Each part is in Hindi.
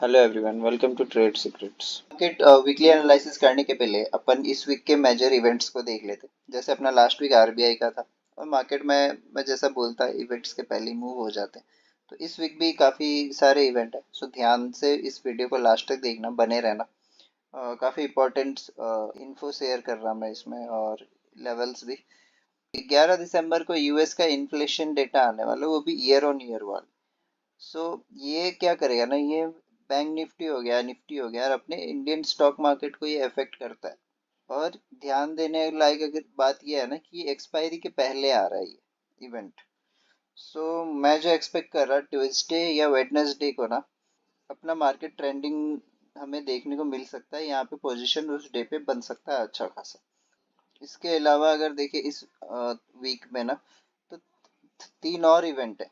Hello everyone, welcome to trade secrets. Market weekly analysis करने के पहले अपन इस वीक के मेजर इवेंट्स को देख लेते, जैसे अपना लास्ट वीक आरबीआई का था। और मार्केट में मैं जैसा बोलता है इवेंट्स के पहले मूव हो जाते हैं, तो इस वीक भी काफ़ी सारे इवेंट है। सो ध्यान से इस वीडियो को लास्ट तक देखना, बने रहना। काफ़ी इंपॉर्टेंट इन्फो शेयर कर रहा मैं इसमें, और लेवल्स भी। 11 दिसंबर को यूएस का इन्फ्लेशन डेटा आने वाला है, वो भी ईयर ऑन ईयर वाला। सो ये क्या करेगा ना, ये बैंक निफ्टी हो गया, निफ्टी हो गया, और अपने इंडियन स्टॉक मार्केट को ये अफेक्ट करता है। और ध्यान देने लायक अगर बात ये है ना कि ये एक्सपायरी के पहले आ रहा है ये इवेंट। सो मैं जो एक्सपेक्ट कर रहा ट्यूसडे या वेडनेसडे को ना, अपना मार्केट ट्रेंडिंग हमें देखने को मिल सकता है। यहाँ पे पोजीशन उस डे पे बन सकता है अच्छा खासा। इसके अलावा अगर देखिए इस वीक में ना, तो तीन और इवेंट है,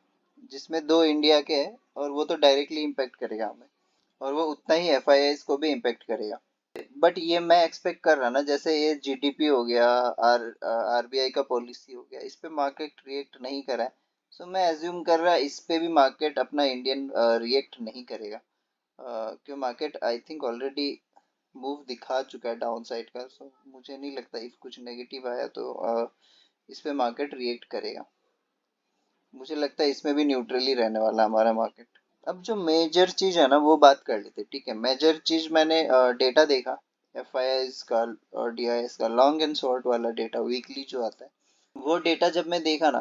जिसमें दो इंडिया के हैं, और वो तो डायरेक्टली इम्पेक्ट करेगा हमें, और वो उतना ही एफआईआईज को भी इम्पेक्ट करेगा। बट ये मैं एक्सपेक्ट कर रहा ना, जैसे ये जीडीपी हो गया, आरबीआई का पॉलिसी हो गया, इस पे मार्केट रिएक्ट नहीं करा है। सो मैं एज्यूम कर रहा इस पे भी मार्केट अपना इंडियन रिएक्ट नहीं करेगा। क्यों, market I think already move दिखा चुका है डाउन साइड का। सो मुझे नहीं लगता इफ कुछ नेगेटिव आया तो इस पे मार्केट रिएक्ट करेगा। मुझे लगता है इसमें भी न्यूट्रली रहने वाला है हमारा मार्केट। अब जो मेजर चीज है ना वो बात कर लेते, ठीक है। मेजर चीज मैंने डेटा देखा, एफआईआईज का और डीआईएस का, लॉन्ग एंड शॉर्ट वाला डेटा वीकली जो आता है, वो डेटा जब मैं देखा ना,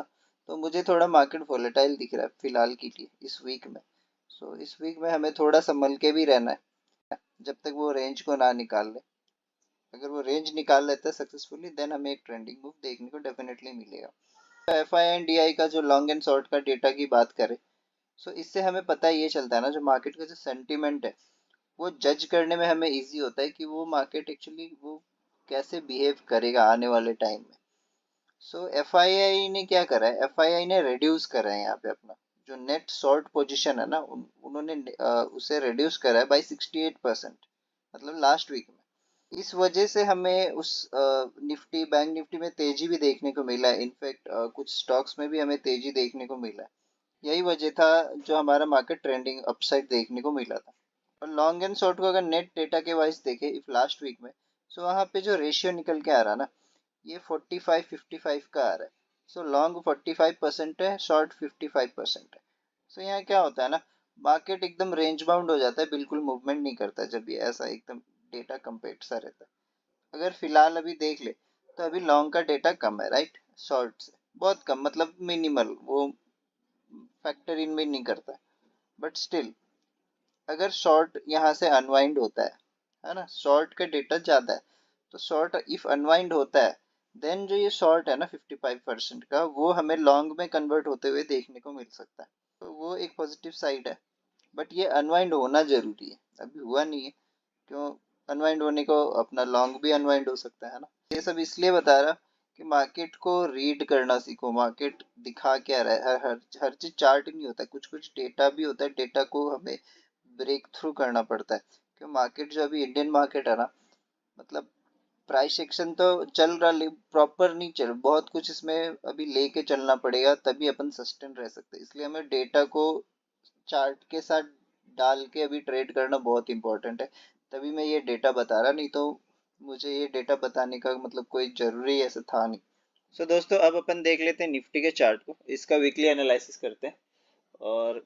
तो मुझे थोड़ा मार्केट वोलेटाइल दिख रहा है फिलहाल के लिए इस वीक में। सो इस वीक में हमें थोड़ा संभल के भी रहना है, जब तक वो रेंज को ना निकाल ले। अगर वो रेंज निकाल लेता है सक्सेसफुली, देन हमें एक ट्रेंडिंग मूव देखने को डेफिनेटली मिलेगा। F I and D I का जो लॉन्ग एंड शॉर्ट का डेटा की बात करें, सो इससे हमें पता ये चलता है ना, जो मार्केट का जो सेंटीमेंट है, वो जज करने में हमें इजी होता है कि वो मार्केट एक्चुअली वो कैसे बिहेव करेगा आने वाले टाइम में। सो एफआईआई ने क्या करा है, एफआईआई ने रिड्यूस करा है यहाँ पे अपना जो नेट शॉर्ट पोजीशन है ना, उन्होंने उसे रिड्यूस करा है बाई 68%, मतलब लास्ट वीक में। इस वजह से हमें उस निफ्टी, बैंक निफ्टी में तेजी भी देखने को मिला है। इनफैक्ट कुछ स्टॉक्स में भी हमें तेजी देखने को मिला है। यही वजह था जो हमारा मार्केट ट्रेंडिंग अपसाइड देखने को मिला था। और लॉन्ग एंड शॉर्ट को अगर नेट डेटा के वाइज देखें इफ लास्ट वीक में, सो वहाँ पे जो रेशियो निकल के आ रहा ना, ये 45-55 का आ रहा है। सो लॉन्ग 45% है, शॉर्ट 55% है। सो यहाँ क्या होता है ना, मार्केट एकदम रेंज बाउंड हो जाता है, बिल्कुल मूवमेंट नहीं करता जब ये ऐसा एकदम डेटा कम्पेक्ट सा रहता है। अगर फिलहाल अभी देख ले, तो अभी लॉन्ग का डेटा कम है, राइट, शॉर्ट से बहुत कम, मतलब मिनिमल, वो फैक्टर इन में नहीं करता। बट स्टिल अगर शॉर्ट यहाँ से अनवाइंड होता है ना, शॉर्ट का डेटा ज्यादा है, तो शॉर्ट इफ अनवाइंड होता है, देन जो ये शॉर्ट है ना 55% का, वो हमें लॉन्ग में कन्वर्ट होते हुए देखने को मिल सकता है। तो वो एक पॉजिटिव साइड है। बट ये अनवाइंड होना जरूरी है, अभी हुआ नहीं है। क्यों, अनवाइंड होने को अपना लॉन्ग भी अनवाइंड हो सकता है ना। ये सब इसलिए बता रहा कि मार्केट को रीड करना सीखो, मार्केट दिखा क्या रहा है। हर चीज चार्ट नहीं होता है, कुछ कुछ डेटा भी होता है, डेटा को हमें ब्रेक थ्रू करना पड़ता है। क्यों, मार्केट जो अभी इंडियन मार्केट है ना, मतलब प्राइस एक्शन तो चल रहा, प्रॉपर नहीं चल, बहुत कुछ इसमें अभी लेके चलना पड़ेगा, तभी अपन सस्टेन रह सकते हैं। इसलिए हमें डेटा को चार्ट के साथ डाल के अभी ट्रेड करना बहुत इंपॉर्टेंट है। तभी मैं ये डेटा बता रहा, नहीं तो मुझे ये डेटा बताने का मतलब कोई जरूरी ऐसा था नहीं। सो दोस्तों, अब अपन देख लेते हैं निफ्टी के चार्ट को, इसका वीकली एनालिसिस करते हैं। और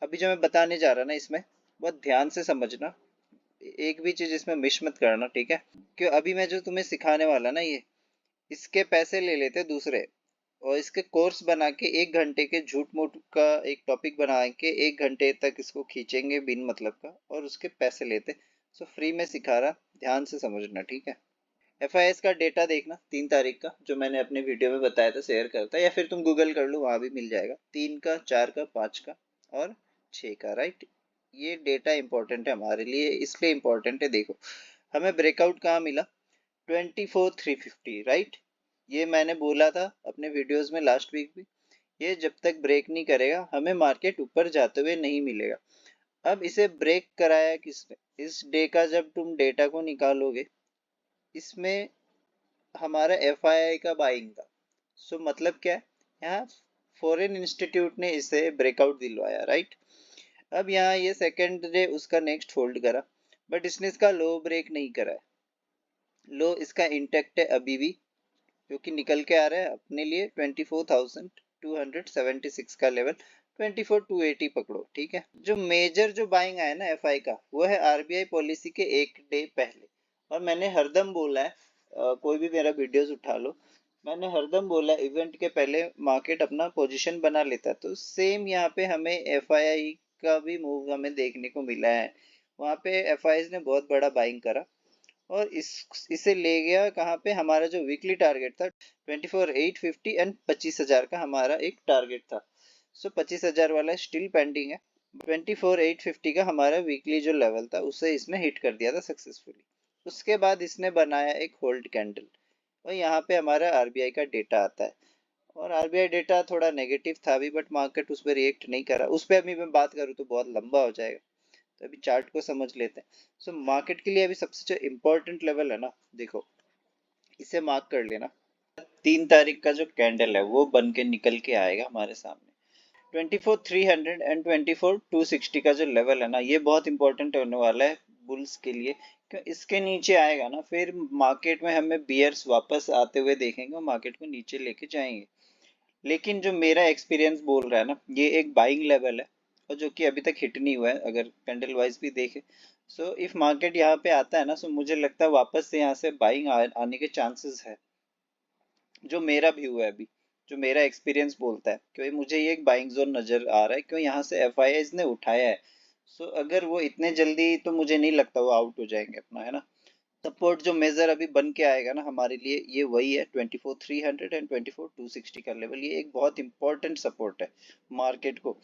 अभी जो मैं बताने जा रहा ना, इसमें बहुत ध्यान से समझना, एक भी चीज इसमें मिस मत करना, ठीक है। क्यों, अभी मैं जो तुम्हें सिखाने वाला ना, ये इसके पैसे ले लेते दूसरे, और इसके कोर्स बना के 1 घंटे के झूठ मूठ का एक टॉपिक बना के 1 घंटे तक इसको खींचेंगे बिन मतलब का, और उसके पैसे लेते। सो फ्री में सिखा रहा, ध्यान से समझना, ठीक है। एफ का डेटा देखना 3 तारीख का, जो मैंने अपने वीडियो में बताया था, शेयर करता, या फिर तुम गूगल कर लो, वहां भी मिल जाएगा। 3 का, 4 का, 5 का और 6 का, राइट। ये डेटा इंपॉर्टेंट है हमारे लिए, इसलिए इंपॉर्टेंट है। देखो हमें ब्रेकआउट कहाँ मिला, 24,350, राइट। ये मैंने बोला था अपने वीडियोस में लास्ट वीक भी, ये जब तक ब्रेक नहीं करेगा हमें मार्केट ऊपर जाते हुए नहीं मिलेगा। अब इसे ब्रेक कराया किसने, इस डे का जब तुम डेटा को निकालोगे, इसमें हमारा एफ का बाइंग था। सो मतलब क्या है, यहाँ फॉरेन इंस्टीट्यूट ने इसे ब्रेकआउट दिलवाया, राइट। अब यहाँ ये सेकंड डे उसका नेक्स्ट होल्ड करा, बट इसने इसका लो ब्रेक नहीं करा है। लो इसका इंटेक्ट है अभी भी, क्योंकि निकल के आ रहा है अपने लिए 24,276 का लेवल, 24,280 पकड़ो, ठीक है। जो मेजर जो बाइंग आया ना एफआई का, वो है आरबीआई पॉलिसी के एक डे पहले। और मैंने हरदम बोला है, कोई भी मेरा वीडियोस उठा लो, मैंने हरदम बोला इवेंट के पहले मार्केट अपना पोजीशन बना लेता है। तो सेम यहाँ पे हमें एफआई का भी मूव हमें देखने को मिला है। वहाँ पे एफआई ने बहुत बड़ा बाइंग करा और इसे ले गया कहाँ पे, हमारा जो वीकली टारगेट था 24,850 एंड 25,000 का हमारा एक टारगेट था। सो 25,000 वाला स्टिल पेंडिंग है। 24,850 का हमारा वीकली जो लेवल था उसे इसने हिट कर दिया था सक्सेसफुली। उसके बाद इसने बनाया एक होल्ड कैंडल और यहाँ पे हमारा आरबीआई का डेटा आता है। और आरबीआई डेटा थोड़ा नेगेटिव था भी, बट मार्केट उस पर रिएक्ट नहीं करा। उस पर अभी मैं बात करूँ तो बहुत लंबा हो जाएगा, तो अभी चार्ट को समझ लेते हैं। सो मार्केट के लिए अभी सबसे जो इम्पोर्टेंट लेवल है ना, देखो इसे मार्क कर लेना। 3 तारीख का जो कैंडल है वो बन के निकल के आएगा हमारे सामने। 24,300 एंड 24,260 का जो लेवल है ना, ये बहुत इंपॉर्टेंट होने वाला है बुल्स के लिए। क्यों इसके नीचे आएगा ना, फिर मार्केट में हमें बियर्स वापस आते हुए देखेंगे और मार्केट को नीचे लेके जाएंगे। लेकिन जो मेरा एक्सपीरियंस बोल रहा है ना, ये एक बाइंग लेवल है और जो कि अभी तक हिट नहीं हुआ है अगर कैंडल वाइज भी देखे। सो इफ मार्केट यहाँ पे आता है ना, सो मुझे लगता है वापस से यहाँ से बाइंग आने के चांसेस है। जो मेरा व्यू है अभी, जो मेरा एक्सपीरियंस बोलता है, क्योंकि मुझे ये एक बाइंग जोन नजर आ रहा है, क्यों यहाँ से एफआईआई ने उठाया है। सो अगर वो इतने जल्दी, तो मुझे नहीं लगता वो आउट हो जाएंगे अपना, है ना। सपोर्ट जो मेजर अभी बन के आएगा ना हमारे लिए, ये वही है 24,300 एंड 24,260 का लेवल। ये एक बहुत इंपॉर्टेंट सपोर्ट है मार्केट को।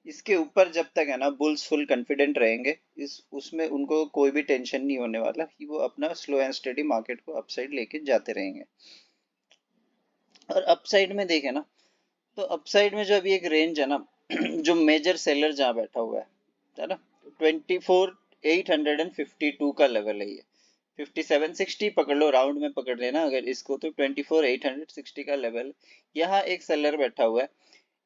इसके ऊपर जब तक है ना बुल्स फुल कॉन्फिडेंट रहेंगे, इस उसमें उनको कोई भी टेंशन नहीं होने वाला कि वो अपना स्लो एंड स्टेडी मार्केट को अपसाइड लेके जाते रहेंगे। और अपसाइड में देखे ना, तो अपसाइड में जो अभी एक रेंज है ना जो मेजर सेलर जहाँ बैठा हुआ है ना, 24,852 का लेवल है ये। 5760 पकड़ लो, राउंड में पकड़ लेना अगर इसको, तो 24,860 का लेवल। यहाँ एक सेलर बैठा हुआ है।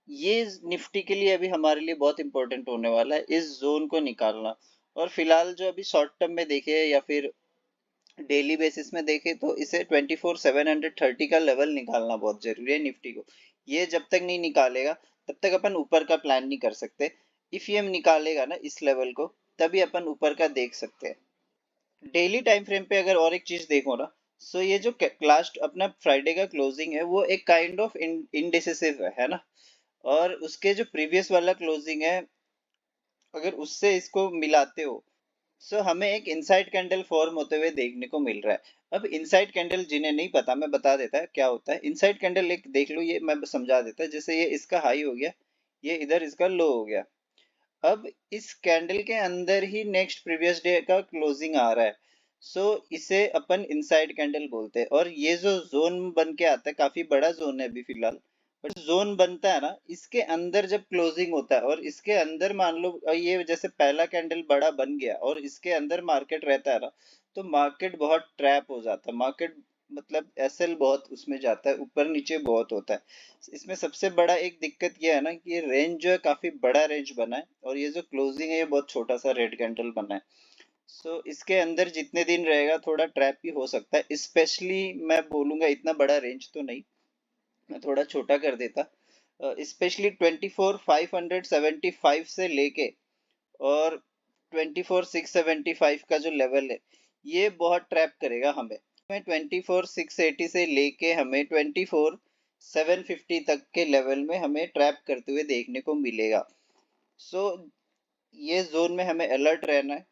ये निफ्टी के लिए अभी हमारे लिए बहुत इंपॉर्टेंट होने वाला है इस जोन को निकालना। और फिलहाल जो अभी शॉर्ट टर्म में देखे या फिर डेली बेसिस में देखे, तो इसे 24,730 का लेवल निकालना बहुत जरूरी है निफ्टी को। ये जब तक नहीं निकालेगा तब तक अपन ऊपर का प्लान नहीं कर सकते। इफ ये निकालेगा ना इस लेवल को, तभी अपन ऊपर का देख सकते हैं। डेली टाइम फ्रेम पे अगर और एक चीज देखो ना, सो ये जो लास्ट अपना फ्राइडे का क्लोजिंग है वो एक काइंड ऑफ इनडिसिसिव है ना। और उसके जो प्रीवियस वाला क्लोजिंग है, अगर उससे इसको मिलाते हो, सो हमें एक इनसाइड कैंडल फॉर्म होते हुए देखने को मिल रहा है। अब इनसाइड कैंडल जिन्हें नहीं पता, मैं बता देता है क्या होता है इनसाइड कैंडल। एक देख लो, ये मैं समझा देता है। जैसे ये इसका हाई हो गया, ये इधर इसका लो हो गया। अब इस कैंडल के अंदर ही नेक्स्ट प्रीवियस डे का क्लोजिंग आ रहा है। सो इसे अपन इनसाइड कैंडल बोलते हैं। और ये जो जोन बन के आता है, काफी बड़ा जोन है अभी फिलहाल, बट जोन बनता है ना, इसके अंदर जब क्लोजिंग होता है और इसके अंदर मान लो ये जैसे पहला कैंडल बड़ा बन गया और इसके अंदर मार्केट रहता है ना, तो मार्केट बहुत ट्रैप हो जाता है। मार्केट मतलब एसएल बहुत उसमें जाता है, ऊपर नीचे बहुत होता है। इसमें सबसे बड़ा एक दिक्कत ये है ना कि ये रेंज जो है काफी बड़ा रेंज बना है और ये जो क्लोजिंग है ये बहुत छोटा सा रेड कैंडल बना है। सो इसके अंदर जितने दिन रहेगा थोड़ा ट्रैप भी हो सकता है। स्पेशली मैं बोलूंगा इतना बड़ा रेंज तो नहीं, मैं थोड़ा छोटा कर देता। स्पेशली 24,575 से लेके और 24,675 का जो लेवल है, ये बहुत ट्रैप करेगा हमें। 24,680 से लेके हमें 24,750 तक के लेवल में हमें ट्रैप करते हुए देखने को मिलेगा। सो ये जोन में हमें अलर्ट रहना है।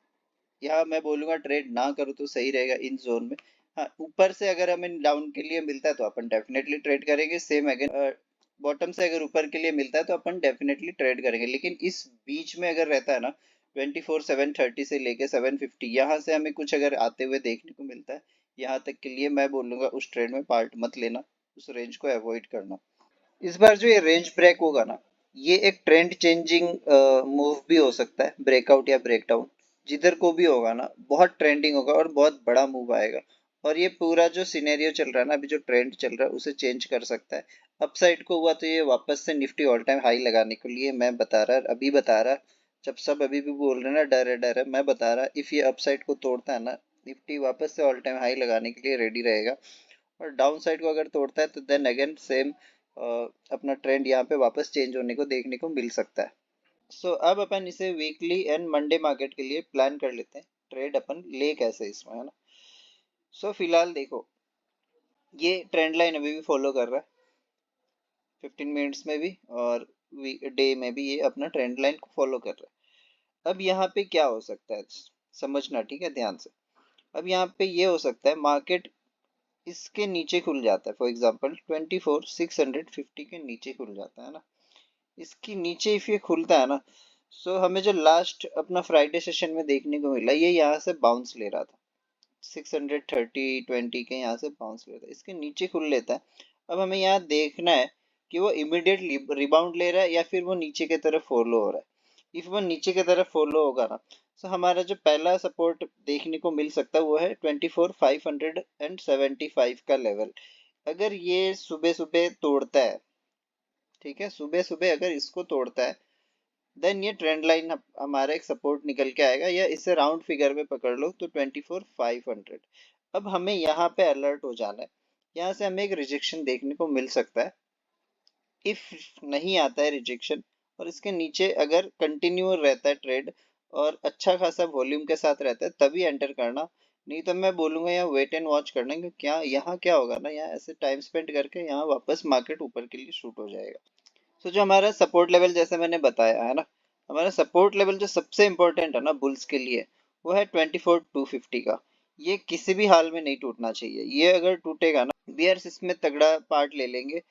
या मैं बोलूंगा ट्रेड ना करो तो सही रहेगा इन जोन में। हाँ, ऊपर से अगर हमें डाउन के लिए मिलता है तो अपन डेफिनेटली ट्रेड करेंगे। सेम अगेन बॉटम से अगर ऊपर के लिए मिलता है तो अपन डेफिनेटली ट्रेड करेंगे। लेकिन इस बीच में अगर रहता है ना, 24,730 से लेके 750, यहाँ से हमें कुछ अगर आते हुए देखने को मिलता है, यहाँ तक के लिए मैं बोलूंगा उस ट्रेड में पार्ट मत लेना, उस रेंज को अवॉइड करना। इस बार जो ये रेंज ब्रेक होगा ना, ये एक ट्रेंड चेंजिंग मूव भी हो सकता है, ब्रेकआउट या ब्रेकडाउन, जिधर को भी होगा ना बहुत ट्रेंडिंग होगा और बहुत बड़ा मूव आएगा। और ये पूरा जो सिनेरियो चल रहा है ना, अभी जो ट्रेंड चल रहा है उसे चेंज कर सकता है। अपसाइड को हुआ तो ये वापस से निफ्टी ऑल टाइम हाई लगाने के लिए मैं बता रहा, अभी बता रहा, जब सब अभी भी बोल रहे हैं ना डर है, मैं बता रहा इफ ये अपसाइड को तोड़ता है ना, निफ्टी वापस से ऑल टाइम हाई लगाने के लिए रेडी रहेगा। और डाउन साइड को अगर तोड़ता है तो देन अगेन सेम अपना ट्रेंड यहाँ पे वापस चेंज होने को देखने को मिल सकता है। सो अब अपन इसे वीकली एंड मंडे मार्केट के लिए प्लान कर लेते हैं, ट्रेड अपन ले कैसे इसमें, है ना। सो फिलहाल देखो, ये ट्रेंड लाइन अभी भी फॉलो कर रहा है 15 मिनट्स में भी, और डे में भी ये अपना ट्रेंड लाइन को फॉलो कर रहा है। अब यहाँ पे क्या हो सकता है समझना, ठीक है, ध्यान से। अब यहाँ पे ये हो सकता है मार्केट इसके नीचे खुल जाता है, फॉर एग्जांपल 24,650 के नीचे खुल जाता है ना। इसके नीचे इफ ये खुलता है ना, सो हमें जो लास्ट अपना फ्राइडे सेशन में देखने को मिला, ये यहाँ से बाउंस ले रहा था 630 के यहाँ से बाउंस ले रहा था, इसके नीचे खुल लेता है। अब हमें यहाँ देखना है कि वो इमीडिएट रिबाउंड ले रहा है या फिर वो नीचे की तरफ फॉलो हो रहा है। इफ वो नीचे की तरफ फॉलो होगा ना, तो हमारा जो पहला सपोर्ट देखने को मिल सकता है वो है 24,575 का लेवल। अगर ये सुबह सुबह तोड़ता है, ठीक है, सुबह सुबह अगर इसको तोड़ता है, देन ये ट्रेंड लाइन हमारा एक सपोर्ट निकल के आएगा, या इसे राउंड फिगर में पकड़ लो तो 24,500। अब हमें यहाँ पे अलर्ट हो जाना है, यहाँ से हमें एक रिजेक्शन देखने को मिल सकता है। इफ नहीं आता है रिजेक्शन और इसके नीचे अगर कंटिन्यू रहता है ट्रेड और अच्छा खासा वॉल्यूम के साथ रहता है, तभी एंटर करना। नहीं तो मैं बोलूंगा यहाँ वेट एंड वॉच करना, क्योंकि क्या यहाँ क्या होगा ना, यहाँ ऐसे टाइम स्पेंड करके यहाँ वापस मार्केट ऊपर के लिए शूट हो जाएगा। तो जो हमारा सपोर्ट लेवल जैसे मैंने बताया है ना, हमारा सपोर्ट लेवल जो सबसे इम्पोर्टेंट है ना बुल्स के लिए, वो है 24,250 का। ये किसी भी हाल में नहीं टूटना चाहिए, ये अगर टूटेगा ना बियर्स इसमें तगड़ा पार्ट ले लेंगे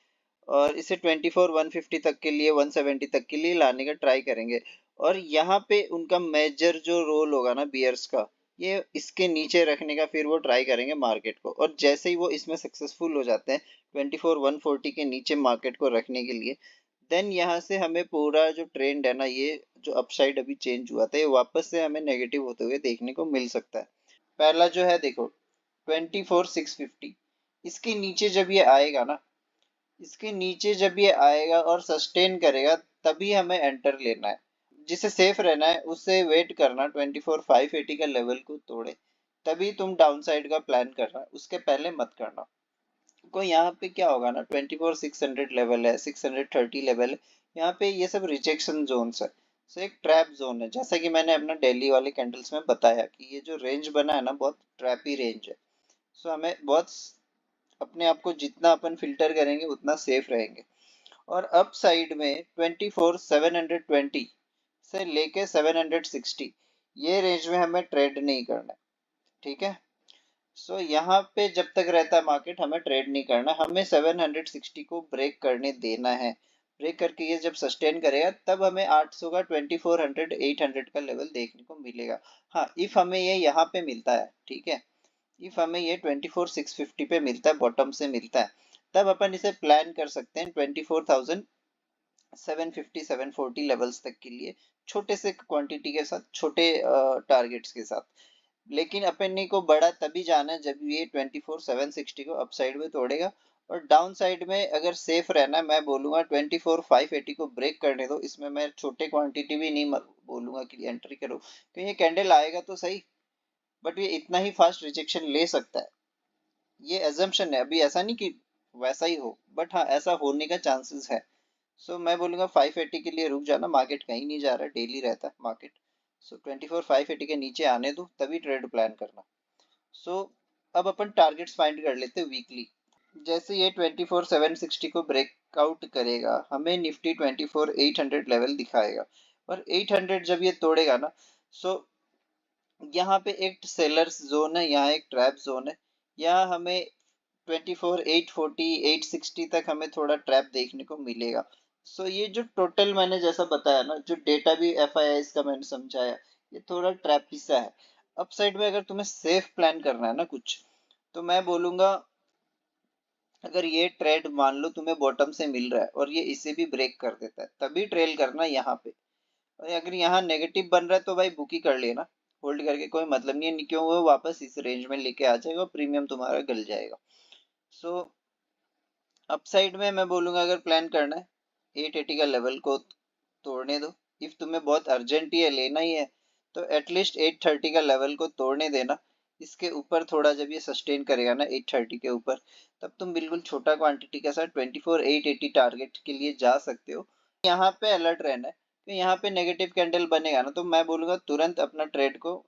और इसे 24,150 तक के लिए, 170 तक के लिए लाने का ट्राई करेंगे। और यहाँ पे उनका मेजर जो रोल होगा ना बियर्स का, ये इसके नीचे रखने का फिर वो ट्राई करेंगे मार्केट को। और जैसे ही वो इसमें सक्सेसफुल हो जाते हैं 24,140 के नीचे मार्केट को रखने के लिए, देन यहाँ से हमें पूरा जो ट्रेंड है ना, ये जो अपसाइड अभी चेंज हुआ था, ये वापस से हमें नेगेटिव होते हुए देखने को मिल सकता है। पहला जो है देखो 24,650, इसके नीचे जब ये आएगा ना, इसके नीचे जब ये आएगा और सस्टेन करेगा, तभी हमें एंटर लेना है। जिसे सेफ रहना है उससे वेट करना 24,580 का लेवल को तोड़े, तभी तुम डाउन साइड का प्लान करना, उसके पहले मत करना। को यहाँ पे क्या होगा ना, 24,600 लेवल है, 630 लेवल है, यहाँ पे ये सब रिजेक्शन जोन्स है। सो एक ट्रैप जोन है, जैसा कि मैंने अपना डेली वाले कैंडल्स में बताया कि ये जो रेंज बना है ना, बहुत ट्रैपी रेंज है। सो हमें बहुत अपने आप को जितना अपन फिल्टर करेंगे उतना सेफ रहेंगे। और अप साइड में 24,720 से लेके 760, ये रेंज में हमें ट्रेड नहीं करना है, ठीक है। सो यहाँ पे जब तक रहता है मार्केट, हमें ट्रेड नहीं करना, हमें 760 को ब्रेक करने देना है। ब्रेक करके ये जब सस्टेन करेगा, तब हमें 800 का 2400 800 का लेवल देखने को मिलेगा। हाँ, इफ हमें ये यहाँ पे मिलता है, ठीक है, इफ हमें ये 24,650 पे मिलता है, बॉटम से मिलता है, तब अपन इसे प्लान कर सकते हैं 24,750 740 लेवल्स तक के लिए, छोटे से क्वांटिटी के साथ, छोटे टारगेट्स के साथ। लेकिन अपने को बड़ा तभी जाना है जब ये 24,760 को अपसाइड में तोड़ेगा। और डाउन साइड में अगर सेफ रहना है, मैं बोलूंगा 24,580 को ब्रेक करने दो। इसमें मैं छोटे क्वांटिटी भी नहीं बोलूंगा कि एंट्री करो, क्योंकि ये कैंडल आएगा तो सही, बट ये इतना ही फास्ट रिजेक्शन ले सकता है। ये एजम्पशन है, अभी ऐसा नहीं कि वैसा ही हो, बट हाँ ऐसा होने का चांसेस है। सो मैं बोलूंगा 580 के लिए रुक जाना, मार्केट कहीं नहीं जा रहा, डेली रहता है मार्केट। सो 24,580 के नीचे आने दो, तभी ट्रेड प्लान करना। सो अब अपन टारगेट्स फाइंड कर लेते हैं वीकली। जैसे ये 24,760 को ब्रेकआउट करेगा, हमें निफ्टी 24,800 लेवल दिखाएगा। और 800 जब ये तोड़ेगा ना, सो यहाँ पे एक सेलर्स जोन है, यहाँ एक ट्रैप जोन है। यहाँ हमें 24,840 860 तक हमें थोड़ा ट्रैप देखने को मिलेगा। सो ये जो टोटल मैंने जैसा बताया ना, जो डेटा भी एफ आई आई का मैंने समझाया, ये थोड़ा ट्रैप हिस्सा है। अपसाइड में अगर तुम्हें सेफ प्लान करना है ना कुछ, तो मैं बोलूंगा अगर ये ट्रेड मान लो तुम्हें बॉटम से मिल रहा है और ये इसे भी ब्रेक कर देता है, तभी ट्रेल करना यहाँ पे। और अगर यहाँ नेगेटिव बन रहा है तो भाई बुक ही कर लेना, होल्ड करके कोई मतलब नहीं है, क्यों वो वापस इस रेंज में लेके आ जाएगा, प्रीमियम तुम्हारा गल जाएगा। सो अपसाइड में मैं बोलूंगा अगर प्लान करना है 880 का लेवल को तोड़ने दो, इफ तुम्हें बहुत अर्जेंट ही है, लेना ही है, तो एटलीस्ट 830 का लेवल को तोड़ने देना। इसके ऊपर थोड़ा जब ये सस्टेन करेगा ना 830 के ऊपर, तब तुम बिल्कुल छोटा क्वांटिटी के साथ 24,880 टारगेट के लिए जा सकते हो। यहाँ पे अलर्ट रहना है कि यहाँ पे नेगेटिव कैंडल बनेगा ना, तो मैं बोलूंगा तुरंत अपना ट्रेड को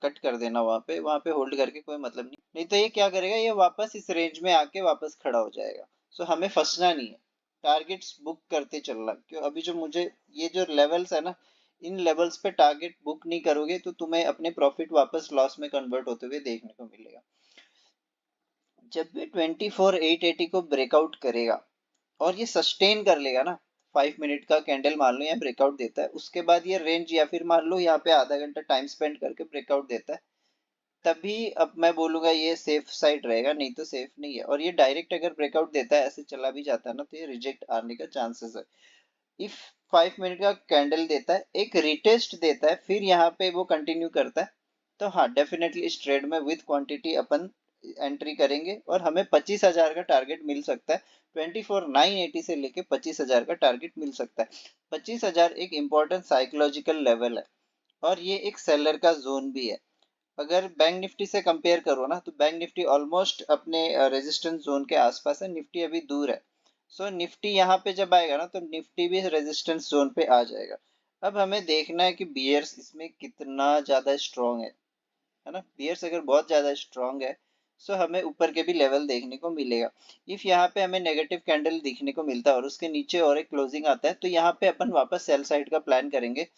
कट कर देना। वहां पे होल्ड करके कोई मतलब नहीं। नहीं तो ये क्या करेगा, ये वापस इस रेंज में आके वापस खड़ा हो जाएगा। सो हमें फंसना नहीं है, टारगेट्स बुक करते चलना। क्यों, अभी जो मुझे ये जो लेवल्स है ना, इन लेवल्स पे टारगेट बुक नहीं करोगे तो तुम्हें अपने प्रॉफिट वापस लॉस में कन्वर्ट होते हुए देखने को मिलेगा। जब भी 24,880 को ब्रेकआउट करेगा और ये सस्टेन कर लेगा ना, 5 मिनट का कैंडल मान लो यहाँ ब्रेकआउट देता है, उसके बाद ये रेंज या फिर मान लो यहाँ पे आधा घंटा टाइम स्पेंड करके ब्रेकआउट देता है, तभी अब मैं बोलूंगा ये सेफ साइड रहेगा, नहीं तो सेफ नहीं है। और ये डायरेक्ट अगर ब्रेकआउट देता है, ऐसे चला भी जाता है ना, तो ये रिजेक्ट आने का चांसेस है। इफ 5 मिनट का कैंडल देता है, एक रिटेस्ट देता है, फिर यहाँ पे वो कंटिन्यू करता है, तो हाँ डेफिनेटली इस ट्रेड में विथ क्वांटिटी अपन एंट्री करेंगे और हमें 25,000 का टारगेट मिल सकता है। 24,980 से लेके 25,000 का टारगेट मिल सकता है। 25,000 एक इम्पोर्टेंट साइकोलॉजिकल लेवल है और ये एक सेलर का जोन भी है। अगर बैंक निफ्टी से कंपेयर करो ना, तो बैंक निफ्टी ऑलमोस्ट अपने रेजिस्टेंस जोन के आसपास है, निफ्टी अभी दूर है। सो निफ्टी यहाँ पे जब आएगा ना, तो निफ्टी भी रेजिस्टेंस जोन पे आ जाएगा। अब हमें देखना है कि बियर्स इसमें कितना ज्यादा स्ट्रांग है ना। बियर्स अगर बहुत ज्यादा स्ट्रांग है, सो हमें ऊपर के भी लेवल देखने को मिलेगा। इफ यहाँ पे हमें नेगेटिव कैंडल दिखने को मिलता है और उसके नीचे और एक क्लोजिंग आता है, तो यहाँ पे अपन वापस सेल साइड का प्लान करेंगे,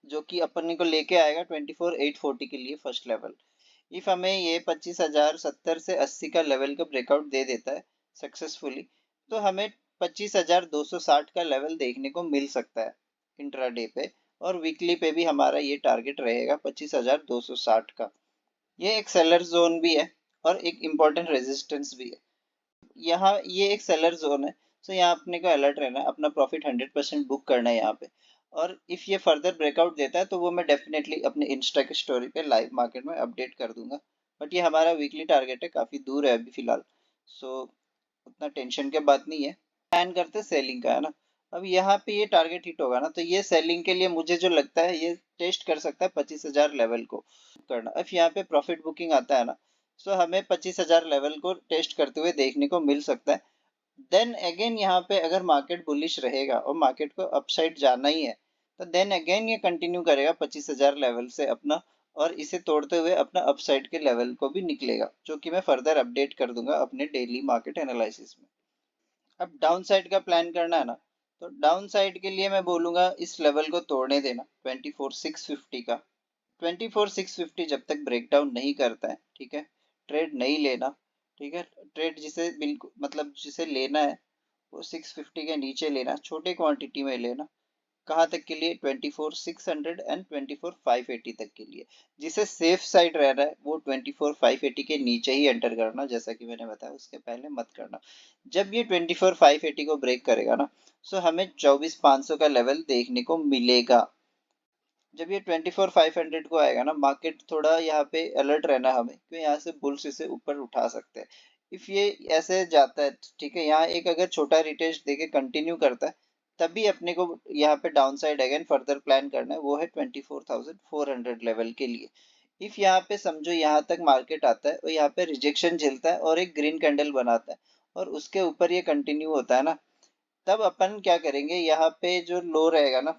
जो कि अपन को लेके आएगा 24,840 के लिए फर्स्ट लेवल। इफ हमें ये 25,070 से 80 का लेवल का ब्रेकआउट दे देता है सक्सेसफुली, तो हमें 25,260 का लेवल देखने को मिल सकता है इंट्राडे पे। और वीकली पे भी हमारा ये टारगेट रहेगा 25,260 का। ये एक सेलर जोन भी है और एक इम्पोर्टेंट रेजिस्टेंस भी है। यहाँ ये एक सेलर जोन है, तो यहाँ अपने को अलर्ट रहना है, अपना प्रॉफिट 100% बुक करना है यहाँ पे। और इफ ये फर्दर ब्रेकआउट देता है, तो वो मैं डेफिनेटली अपने इंस्टा की स्टोरी पे लाइव मार्केट में अपडेट कर दूंगा। बट ये हमारा वीकली टारगेट है, काफी दूर है अभी फिलहाल। सो उतना टेंशन की बात नहीं है। प्लान करते सेलिंग का है ना। अब यहाँ पे ये टारगेट हिट होगा ना, तो ये सेलिंग के लिए मुझे जो लगता है ये टेस्ट कर सकता है 25,000 लेवल को करना। अब यहाँ पे प्रॉफिट बुकिंग आता है ना, सो हमें 25,000 लेवल को टेस्ट करते हुए देखने को मिल सकता है। देन अगेन यहाँ पे अगर मार्केट बुलिश रहेगा और मार्केट को अपसाइड जाना ही है, तो देन अगेन ये कंटिन्यू करेगा 25,000 लेवल से अपना, और इसे तोड़ते हुए अपना अपसाइड के लेवल को भी निकलेगा, जो कि मैं फर्दर अपडेट कर दूंगा अपने डेली मार्केट एनालिसिस में। अब डाउन साइड का प्लान करना है ना, तो डाउन साइड के लिए मैं बोलूंगा इस लेवल को तोड़ने देना 24,650 का। 24,650 जब तक ब्रेकडाउन नहीं करता है, ठीक है, ट्रेड नहीं लेना। ठीक है, ट्रेड जिसे बिल्कुल मतलब जिसे लेना है वो 650 के नीचे लेना, छोटे क्वांटिटी में लेना। कहाँ तक के लिए, 24,600 एंड 24,580 तक के लिए। जिसे सेफ साइड रह रहा है वो 24,580 के नीचे ही एंटर करना, जैसा कि मैंने बताया, उसके पहले मत करना। जब ये 24,580 को ब्रेक करेगा ना, सो हमें 24,500 का लेवल देखने को मिलेगा। जब ये 24,500 को आएगा ना, मार्केट थोड़ा यहाँ पे अलर्ट रहना हमें, क्योंकि यहाँ से बुल्स इसे ऊपर उठा सकते हैं। इफ ये ऐसे जाता है, ठीक है, यहाँ एक अगर छोटा रिटेस्ट देके कंटिन्यू करता है, तभी अपने को यहाँ पे down side again further plan करना है, वो है 24,400 लेवल के लिए। इफ यहाँ पे समझो यहाँ तक मार्केट आता है और यहाँ पे रिजेक्शन झेलता है और एक ग्रीन कैंडल बनाता है और उसके ऊपर ये कंटिन्यू होता है ना, तब अपन क्या करेंगे, यहाँ पे जो लो रहेगा ना,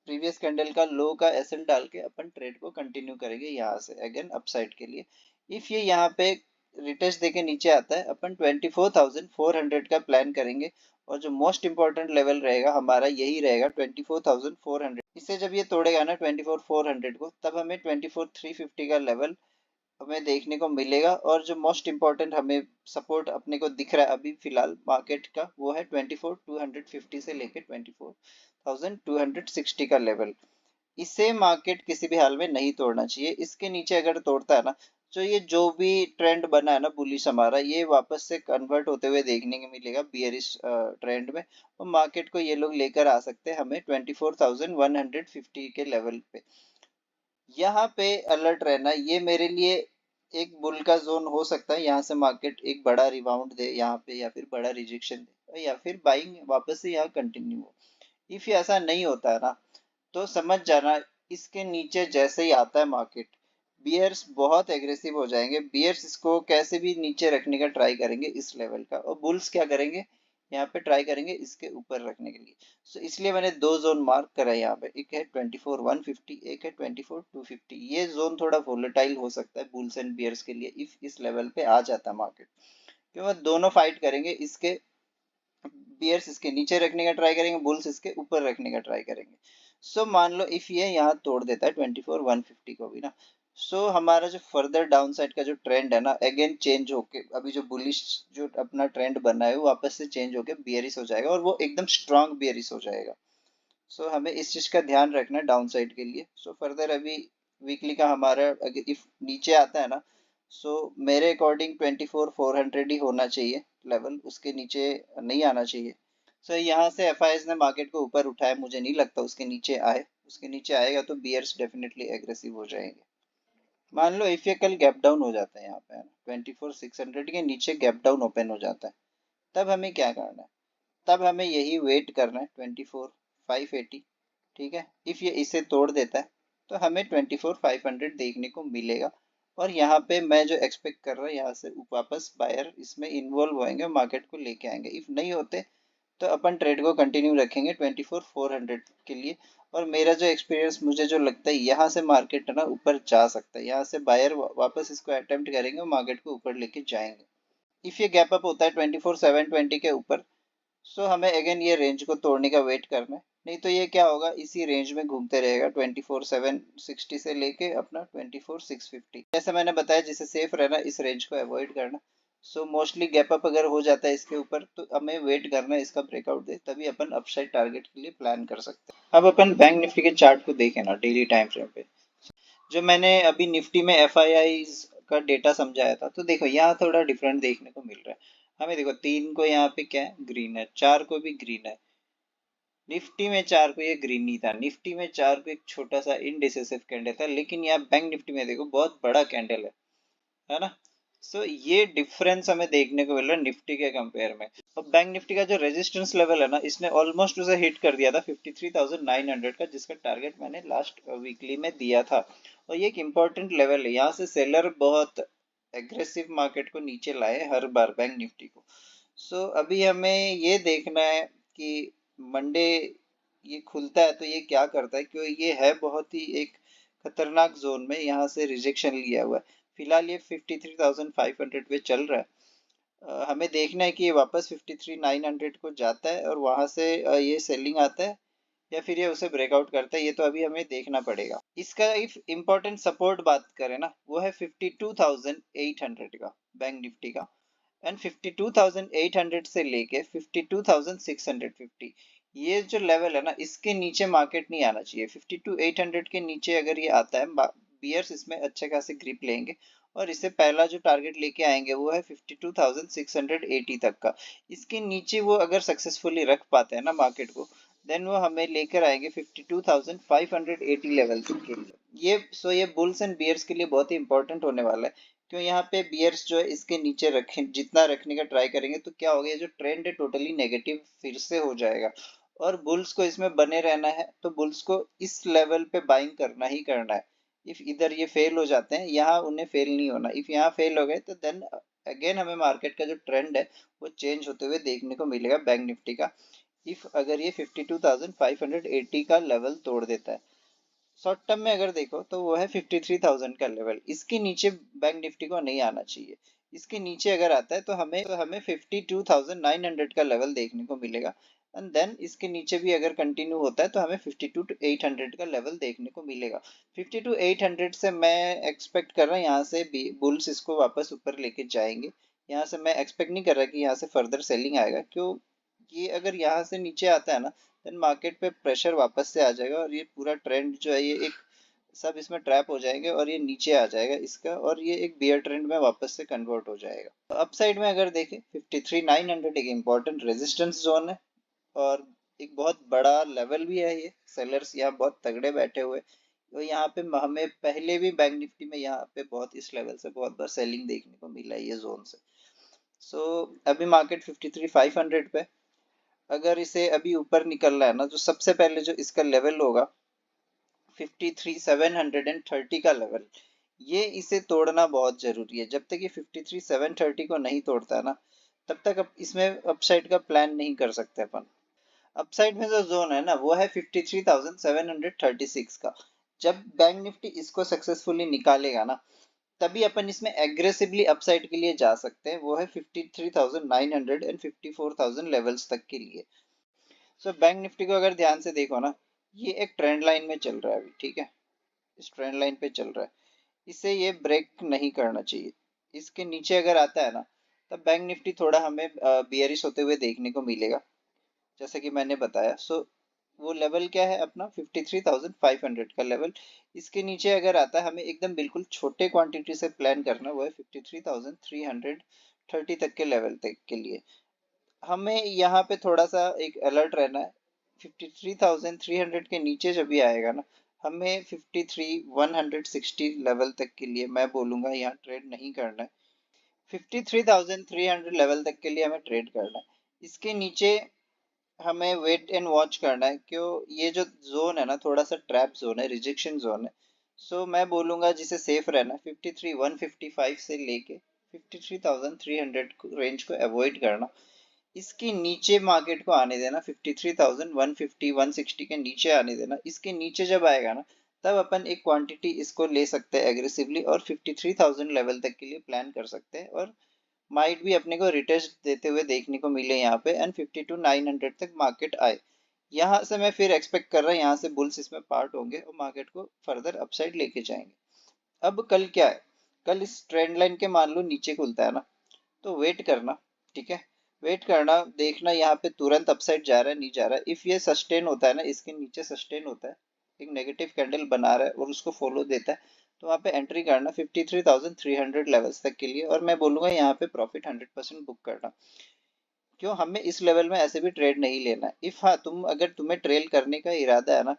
प्रीवियस कैंडल का लो का एसएल डाल के अपन ट्रेड को कंटिन्यू करेंगे यहाँ से अगेन अपसाइड के लिए। इफ ये यहाँ पे रिटेस्ट देके नीचे आता है, अपन 24,400 का प्लान करेंगे। और जो मोस्ट इंपॉर्टेंट लेवल रहेगा हमारा यही रहेगा 24,400। इसे जब ये तोड़ेगा ना 24,400 को, तब हमें 24,350 का लेवल हमें देखने को मिलेगा। और जो मोस्ट इम्पोर्टेंट हमें सपोर्ट अपने को दिख रहा है अभी फिलहाल मार्केट का, वो है 24,250 से लेके 24,260 का लेवल। इसे मार्केट किसी भी हाल में नहीं तोड़ना चाहिए। इसके नीचे अगर तोड़ता है ना, तो ये जो भी ट्रेंड बना है ना बुलिश हमारा, ये वापस से कन्वर्ट होते हुए देखने को मिलेगा बियरिश ट्रेंड में। और मार्केट को ये लोग लेकर आ सकते हैं हमें 24,150 के लेवल पे। यहाँ पे अलर्ट रहना, ये मेरे लिए एक बुल का जोन हो सकता है। यहाँ से मार्केट एक बड़ा रिबाउंड दे यहाँ पे, या फिर बड़ा रिजेक्शन दे, या फिर बाइंग वापस से यहाँ कंटिन्यू हो। इफ ये ऐसा नहीं होता है ना, तो समझ जाना इसके नीचे जैसे ही आता है मार्केट, बियर्स बहुत एग्रेसिव हो जाएंगे, बियर्स इसको कैसे भी नीचे रखने का ट्राई करेंगे इस लेवल का, और बुल्स क्या करेंगे, यहाँ पे ट्राई करेंगे इसके ऊपर रखने के लिए। सो इसलिए मैंने दो जोन मार्क करा है यहाँ पे, एक है 24,150, एक है 24,250। ये जोन थोड़ा वोलेटाइल हो सकता है बुल्स एंड बियर्स के लिए इफ इस लेवल पे आ जाता है मार्केट, क्योंकि दोनों फाइट करेंगे, इसके बियर्स इसके नीचे रखने का ट्राई करेंगे, बुल्स इसके ऊपर रखने का ट्राई करेंगे। सो मान लो इफ ये यहाँ तोड़ देता है 24,150 को भी ना, सो हमारा जो फर्दर डाउन साइड का जो ट्रेंड है ना, अगेन चेंज होके अभी जो बुलिश जो अपना ट्रेंड बना है वो वापस से चेंज होके बियरिश हो जाएगा, और वो एकदम स्ट्रांग बियरिश हो जाएगा। सो हमें इस चीज का ध्यान रखना है डाउन साइड के लिए। सो फर्दर अभी वीकली का हमारा अगर इफ नीचे आता है ना, सो मेरे अकॉर्डिंग 24,400 ही होना चाहिए लेवल, उसके नीचे नहीं आना चाहिए। सो यहाँ से एफ ने मार्केट को ऊपर उठाया, मुझे नहीं लगता उसके नीचे आए, उसके नीचे आएगा तो बियर्स डेफिनेटली एग्रेसिव हो जाएंगे। मान लो इफ ये कल गैप डाउन हो जाता है यहाँ पे 24,600 के नीचे गैप डाउन ओपन हो जाता है, तब हमें क्या करना है, तब हमें यही वेट करना है 24,580। ठीक है, इफ ये इसे तोड़ देता है तो हमें 24,500 देखने को मिलेगा, और यहाँ पे मैं जो एक्सपेक्ट कर रहा हूँ यहाँ से वापस बायर इसमें इन्वॉल्व होएंगे, मार्केट को लेके आएंगे। इफ नहीं होते तो अपन ट्रेड को कंटिन्यू रखेंगे 24,400 के लिए। और मेरा जो एक्सपीरियंस मुझे जो लगता है यहाँ से मार्केट ना ऊपर जा सकता है, यहाँ से बायर वापस इसको अटेम्प्ट करेंगे और मार्केट को ऊपर लेके जाएंगे। इफ ये गैप अप होता है 24,720 के ऊपर, सो हमें अगेन ये रेंज को तोड़ने का वेट करना है, नहीं तो ये क्या होगा इसी रेंज में घूमते रहेगा 24,760 से लेके अपना 24,650। जैसे मैंने बताया जिसे सेफ रहना इस रेंज को अवॉइड करना। सो मोस्टली गैप अप अगर हो जाता है इसके ऊपर तो हमें वेट करना है इसका ब्रेकआउट दे, तभी अपन अपसाइड टारगेट के लिए प्लान कर सकते हैं। अब अपन बैंक निफ्टी के चार्ट को देखें ना डेली टाइम फ्रेम पे, जो मैंने अभी निफ्टी में एफ का डेटा समझाया था, तो देखो यहाँ थोड़ा डिफरेंट देखने को मिल रहा है हमें। देखो तीन को यहाँ पे क्या है ग्रीन है, चार को भी ग्रीन है, निफ्टी में चार को ये ग्रीन नहीं था, निफ्टी में चार को एक छोटा सा इनडिसिसिव कैंडल था, लेकिन यहाँ बैंक निफ्टी में देखो बहुत बड़ा कैंडल है ना। सो ये डिफरेंस हमें देखने को मिल रहा है निफ्टी के कंपेयर में। और बैंक निफ्टी का जो रेजिस्टेंस लेवल है ना, इसने ऑलमोस्ट उसे हिट कर दिया था 53,900 का, जिसका टारगेट मैंने लास्ट वीकली में दिया था। और ये एक इम्पोर्टेंट लेवल है, यहाँ से सेलर बहुत एग्रेसिव मार्केट को नीचे लाए हर बार बैंक निफ्टी को। सो अभी हमें ये देखना है कि मंडे ये खुलता है तो ये क्या करता है, क्योंकि ये है बहुत ही एक खतरनाक जोन में, यहाँ से रिजेक्शन लिया हुआ है। फिलहाल ये 53,500 पे चल रहा है। हमें देखना है कि ये वापस 53,900 को जाता है और वहां से ये सेलिंग आता है, या फिर ये उसे ब्रेकआउट करता है, ये तो अभी हमें देखना पड़ेगा। इसका इफ इम्पोर्टेंट सपोर्ट बात करें ना, वो है 52,800 का बैंक निफ्टी का, एंड 52,800 से लेके 52,650, ये जो लेवल है ना इसके नीचे मार्केट नहीं आना चाहिए। 52,800 के नीचे अगर ये आता है, बियर्स इसमें अच्छे खासे ग्रिप लेंगे, और इससे पहला जो टारगेट लेके आएंगे वो है 52,680 तक का। इसके नीचे वो अगर सक्सेसफुली रख पाते हैं ना मार्केट को, देन वो हमें लेकर आएंगे 52,580 लेवल के लिए। ये बुल्स एंड बियर्स के लिए बहुत ही इंपॉर्टेंट होने वाला है, क्यों यहाँ पे बियर्स जो है इसके नीचे रखें, जितना रखने का ट्राई करेंगे तो क्या होगा, ये जो ट्रेंड है टोटली नेगेटिव फिर से हो जाएगा। और बुल्स को इसमें बने रहना है तो बुल्स को इस लेवल पे बाइंग करना ही करना है। इफ इधर ये फेल हो जाते हैं, यहाँ उन्हें फेल नहीं होना, इफ यहाँ फेल हो गए तो देन अगेन हमें मार्केट का जो ट्रेंड है वो चेंज होते हुए देखने को मिलेगा बैंक निफ्टी का, इफ अगर ये 52,580 का लेवल तोड़ देता है। शॉर्ट टर्म में अगर देखो तो वो है 53,000 का लेवल, इसके नीचे बैंक निफ्टी को नहीं आना चाहिए। इसके नीचे अगर आता है तो हमें 52,900 का लेवल देखने को मिलेगा, एंड देन इसके नीचे भी अगर कंटिन्यू होता है तो हमें 52,800 का लेवल देखने को मिलेगा। 52,800 से मैं एक्सपेक्ट कर रहा हूँ यहाँ से बुल्स इसको वापस ऊपर लेके जाएंगे। यहाँ से मैं एक्सपेक्ट नहीं कर रहा कि यहाँ से फर्दर सेलिंग आएगा, क्यों ये अगर यहाँ से नीचे आता है ना, देन मार्केट पे प्रेशर वापस से आ जाएगा, और ये पूरा ट्रेंड जो है ये एक सब इसमें ट्रैप हो जाएंगे और ये नीचे आ जाएगा इसका, और ये एक बियर ट्रेंड में वापस से कन्वर्ट हो जाएगा। तो अपसाइड में अगर देखें 53,900 एक इम्पोर्टेंट रेजिस्टेंस जोन है, और एक बहुत बड़ा लेवल भी है, ये सेलर्स यहाँ बहुत तगड़े बैठे हुए। तो यहाँ पे हमें पहले भी बैंक निफ्टी में यहाँ पे बहुत इस लेवल से बहुत बार सेलिंग देखने को मिला है ये जोन से। सो अभी मार्केट 53,500 पे, अगर इसे अभी ऊपर निकलना है ना, तो सबसे पहले जो इसका लेवल होगा 53,730 का लेवल, ये इसे तोड़ना बहुत जरूरी है। जब तक ये 53,730 को नहीं तोड़ता है ना, तब तक अब इसमें अपसाइड का प्लान नहीं कर सकते अपन। अपसाइड में जो जोन है ना, वो है 53,736 का। जब बैंक निफ्टी इसको सक्सेसफुली निकालेगा ना, तभी अपन इसमें एग्रेसिवली अपसाइड के लिए जा सकते हैं, वो है 53,900 एंड 54,000 लेवल्स तक के लिए। सो बैंक निफ्टी को अगर ध्यान से देखो ना, ये एक ट्रेंड लाइन में चल रहा है अभी, ठीक है, इस ट्रेंड लाइन पे चल रहा है, इसे ये ब्रेक नहीं करना चाहिए। इसके नीचे अगर आता है ना, तब बैंक निफ्टी थोड़ा हमें बियरिश होते हुए देखने को मिलेगा, जैसा कि मैंने बताया। सो वो लेवल क्या है अपना, 53,500 का लेवल। इसके नीचे अगर आता है, हमें एकदम बिल्कुल छोटे क्वांटिटी से प्लान करना, वो है 53,330 तक के लेवल तक के लिए। हमें यहाँ पे थोड़ा सा एक अलर्ट रहना है। 53,300 के नीचे जब भी आएगा ना, हमें 53,160 लेवल तक के लिए मैं बोलूंगा यहाँ ट्रेड नहीं करना है। 53,300 लेवल तक के लिए हमें ट्रेड करना है। इसके नीचे हमें वेट एंड वॉच करना है, क्यों, ये जो जोन है ना, थोड़ा सा ट्रैप जोन है, रिजेक्शन जोन है। सो मैं बोलूंगा जिसे सेफ रहना, 53,155 से लेके 53,300 रेंज को अवॉइड करना। इसके नीचे मार्केट को आने देना, 53,150 160 के नीचे आने देना। इसके नीचे जब आएगा ना, तब अपन एक क्वांटिटी इसको ले सकते हैं एग्रेसिवली, और 53,000 लेवल तक के लिए प्लान कर सकते हैं, और माइट भी अपने को रिटेस्ट देते हुए देखने को मिले यहाँ पे, एंड 52,900 तक मार्केट आए। यहाँ से मैं फिर एक्सपेक्ट कर रहा हूँ यहाँ से बुल्स इसमें पार्ट होंगे और मार्केट को फर्दर अपसाइड लेके जाएंगे। अब कल क्या है, कल इस ट्रेंड लाइन के मान लो नीचे खुलता है ना, तो वेट करना, ठीक है, वेट करना, देखना यहाँ पे तुरंत अपसाइड जा रहा है नहीं जा रहा है। इफ ये सस्टेन होता है ना, इसके नीचे सस्टेन होता है, एक नेगेटिव कैंडल बना रहा है और उसको फॉलो देता है, तो वहाँ पे एंट्री करना 53,300 लेवल्स तक के लिए, और मैं बोलूंगा यहाँ पे प्रॉफिट 100% बुक करना। क्यों, हमें इस लेवल में ऐसे भी ट्रेड नहीं लेना है। इफ हाँ, अगर तुम्हें ट्रेल करने का इरादा है ना,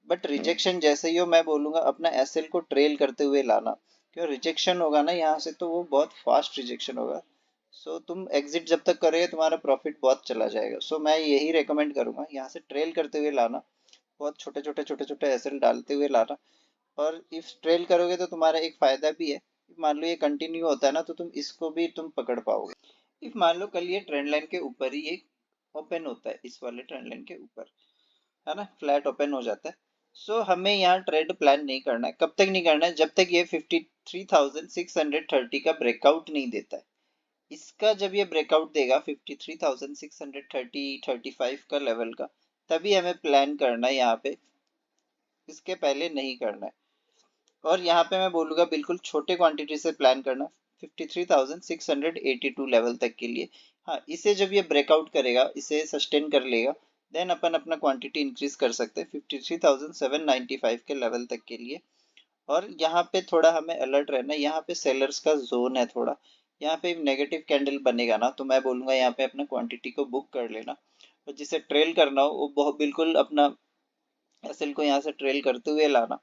बट रिजेक्शन जैसे ही हो, मैं बोलूंगा अपना एसएल को ट्रेल करते हुए लाना। क्यों, रिजेक्शन होगा ना यहाँ से, तो वो बहुत फास्ट रिजेक्शन होगा। सो तुम एग्जिट जब तक करोगे, तुम्हारा प्रॉफिट बहुत चला जाएगा। सो मैं यही रेकमेंड करूंगा, यहाँ से ट्रेल करते हुए लाना, बहुत छोटे छोटे एसएल डालते हुए लाना। और इफ ट्रेल करोगे तो तुम्हारा एक फायदा भी है, मान लो ये कंटिन्यू होता है ना, तो तुम इसको भी तुम पकड़ पाओगे। इफ मान लो कल ये ट्रेंड लाइन के ऊपर ही एक ओपन होता है, इस वाले ट्रेंड लाइन के ऊपर, है ना, फ्लैट ओपन हो जाता है। सो हमें यहाँ ट्रेड प्लान नहीं करना है। कब तक नहीं करना है, जब तक ये 53,630 का ब्रेकआउट नहीं देता है। इसका जब ये ब्रेकआउट देगा 53,630 35 का लेवल का, तभी हमें प्लान करना है यहाँ पे, इसके पहले नहीं करना है। और यहाँ पे मैं बोलूँगा बिल्कुल छोटे क्वांटिटी से प्लान करना, 53,682 लेवल तक के लिए। हाँ, इसे जब ये ब्रेकआउट करेगा, इसे सस्टेन कर लेगा, देन अपन अपना क्वांटिटी इंक्रीज कर सकते हैं 53,795 के लेवल तक के लिए। और यहाँ पे थोड़ा हमें अलर्ट रहना है, यहाँ पे सेलर्स का जोन है थोड़ा, यहाँ पे नेगेटिव कैंडल बनेगा ना, तो मैं बोलूँगा यहाँ पे अपना क्वांटिटी को बुक कर लेना। और जिसे ट्रेल करना हो, वो बहुत बिल्कुल अपना एसएल को यहाँ से ट्रेल करते हुए लाना,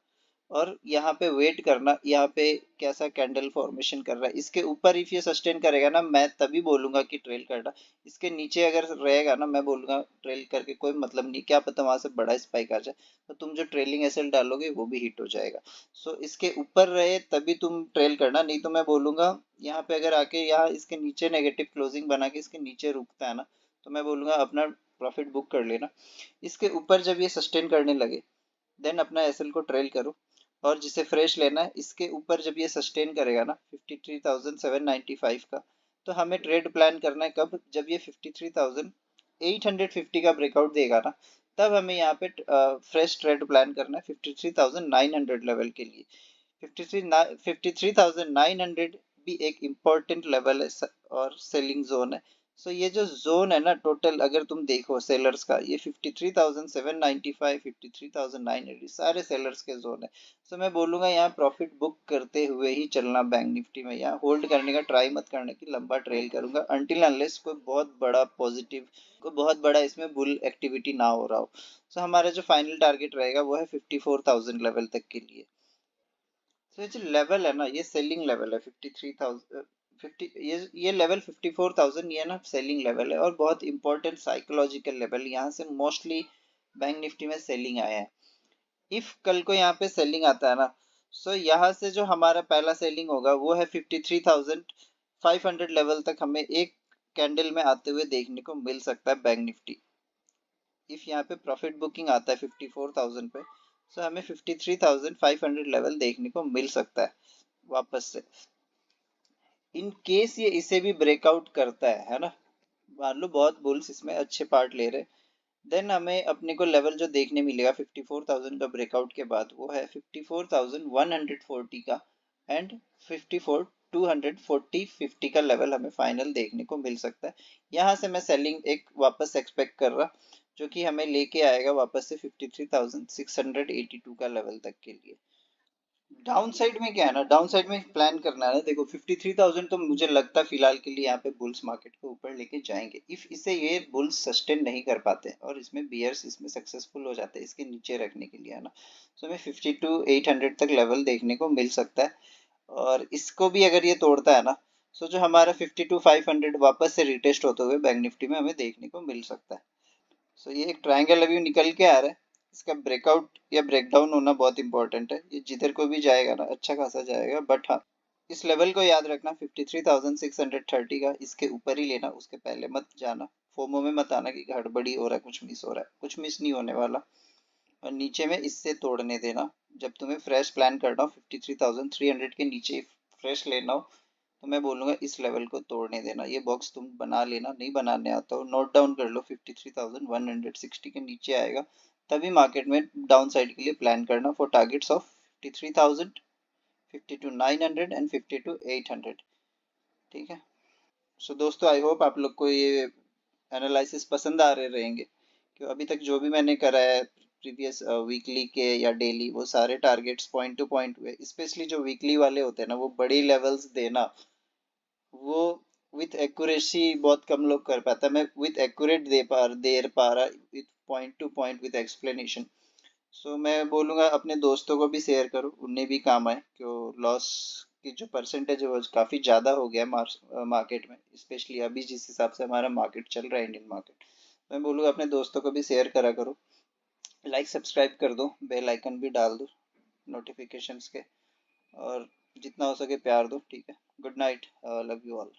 और यहाँ पे वेट करना, यहाँ पे कैसा कैंडल फॉर्मेशन कर रहा है। इसके ऊपर इफ ये सस्टेन करेगा ना, मैं तभी बोलूंगा कि ट्रेल करना। इसके नीचे अगर रहेगा ना, मैं बोलूंगा ट्रेल करके कोई मतलब नहीं, क्या पता वहां से बड़ा स्पाइक आ जाए, तो तुम जो ट्रेलिंग एसएल डालोगे वो भी हिट हो जाएगा। सो इसके ऊपर रहे तभी तुम ट्रेल करना, नहीं तो मैं बोलूंगा यहाँ पे अगर आके यहाँ इसके नीचे नेगेटिव क्लोजिंग बना के इसके नीचे रुकता है ना, तो मैं बोलूंगा अपना प्रॉफिट बुक कर लेना। इसके ऊपर जब ये सस्टेन करने लगे, देन अपना एसएल को ट्रेल करो। और जिसे फ्रेश लेना है, इसके ऊपर जब ये सस्टेन करेगा ना 53,795 का, तो हमें ट्रेड प्लान करना है कब, जब ये 53,850 का ब्रेकआउट देगा ना, तब हमें यहाँ पे फ्रेश ट्रेड प्लान करना है 53,900 लेवल के लिए। 53,900 भी एक इम्पोर्टेंट लेवल है, और सेलिंग जोन है। सो ये जो जोन है ना, टोटल अगर तुम देखो सेलर्स का, ये 53,795 53,900 सारे सेलर्स के जोन है। सो मैं बोलूंगा यहाँ प्रॉफिट बुक करते हुए ही चलना बैंक निफ्टी में, यहाँ होल्ड करने का ट्राई मत करने की लंबा ट्रेल करूंगा, अनटिल अनलेस कोई बहुत बड़ा पॉजिटिव, कोई बहुत बड़ा इसमें बुल एक्टिविटी ना हो रहा हो। सो हमारा जो फाइनल टारगेट रहेगा वो है 54,000 लेवल तक के लिए। तो ये जो लेवल है ना, ये सेलिंग लेवल है, 53,000 50, ये लेवल 54,000 ये ना सेलिंग लेवल है और बहुत इंपॉर्टेंट साइकोलॉजिकल लेवल, यहाँ से मोस्टली बैंक निफ्टी में सेलिंग आया है। इफ कल को यहाँ पे सेलिंग आता है ना, सो यहाँ से जो हमारा पहला सेलिंग होगा वो है 53,500 लेवल तक हमें एक कैंडल में आते हुए देखने को मिल सकता है बैंक निफ्टी। इफ यहाँ पे प्रॉफिट बुकिंग आता है 54,000 पे, सो हमें 53,500 लेवल देखने को मिल सकता है वापस से। इन केस ये इसे भी ब्रेकआउट करता है ना, मान लो बहुत बुल्स इसमें अच्छे पार्ट ले रहे, देन हमें अपने को लेवल जो देखने मिलेगा 54,000 का ब्रेकआउट के बाद वो है 54,140 का, एंड 54,240 50 का लेवल हमें फाइनल देखने को मिल सकता है। यहाँ से मैं सेलिंग एक वापस एक्सपेक्ट कर रहा, जो कि हमें लेके आएगा वापस से 53,682 का लेवल तक के लिए। डाउन साइड में क्या है ना, डाउन साइड में प्लान करना है ना, देखो 53,000 तो मुझे लगता है फिलहाल के लिए यहाँ पे बुल्स मार्केट को ऊपर लेके जाएंगे। इफ इसे ये बुल्स सस्टेन नहीं कर पाते और इसमें बियर्स इसमें सक्सेसफुल हो जाते हैं इसके नीचे रखने के लिए, है ना, तो हमें 52,800 तक लेवल देखने को मिल सकता है। और इसको भी अगर ये तोड़ता है ना, सो जो हमारा 52,500 वापस से रिटेस्ट होते हुए बैंक निफ्टी में हमें देखने को मिल सकता है। सो ये एक ट्रायंगल अभी निकल के आ रहा है, इसका ब्रेकआउट या ब्रेकडाउन होना बहुत इंपॉर्टेंट है। ये जिधर को भी जाएगा ना अच्छा खासा जाएगा, बट हाँ इस लेवल को याद रखना 53,630 का, इसके ऊपर ही लेना, उसके पहले मत जाना। फोमो में मत आना कि गड़बड़ी हो रहा है, कुछ मिस हो रहा है, कुछ मिस नहीं होने वाला। और नीचे में इससे तोड़ने देना, जब तुम्हें फ्रेश प्लान करना हो 53,300 के नीचे फ्रेश लेना हो, तो मैं बोलूंगा इस लेवल को तोड़ने देना। ये बॉक्स तुम बना लेना, नहीं बनाने आता हो नोट डाउन कर लो, 53,160 के नीचे आएगा तभी मार्केट में डाउन साइड के लिए प्लान करना फॉर टारगेट्स ऑफ 53,000, 52,900 एंड 52,800। ठीक है। सो दोस्तों आई होप आप लोग को ये एनालिसिस पसंद आ रहे रहेंगे, कि अभी तक जो भी मैंने करा है प्रीवियस वीकली के या डेली, वो सारे टारगेट्स पॉइंट टू पॉइंट हुए। स्पेशली जो वीकली वाले होते हैं ना, वो बड़ी लेवल्स देना, वो विथ एक्यूरेसी बहुत कम लोग कर पाता है। मैं विथ एक्यूरेट दे पा रहा with point to point with explanation. So मैं बोलूँगा अपने दोस्तों को भी शेयर करो, उन्हें भी काम आए, क्यों लॉस की जो परसेंटेज है वो काफ़ी ज़्यादा हो गया मार्केट में, स्पेशली अभी जिस हिसाब से हमारा मार्केट चल रहा है इंडियन मार्केट। मैं बोलूँगा अपने दोस्तों को भी शेयर करा करो, लाइक सब्सक्राइब कर दो, बेल आइकन भी डाल दो नोटिफिकेशंस के, और जितना हो सके प्यार दो। ठीक है, good night, love you all.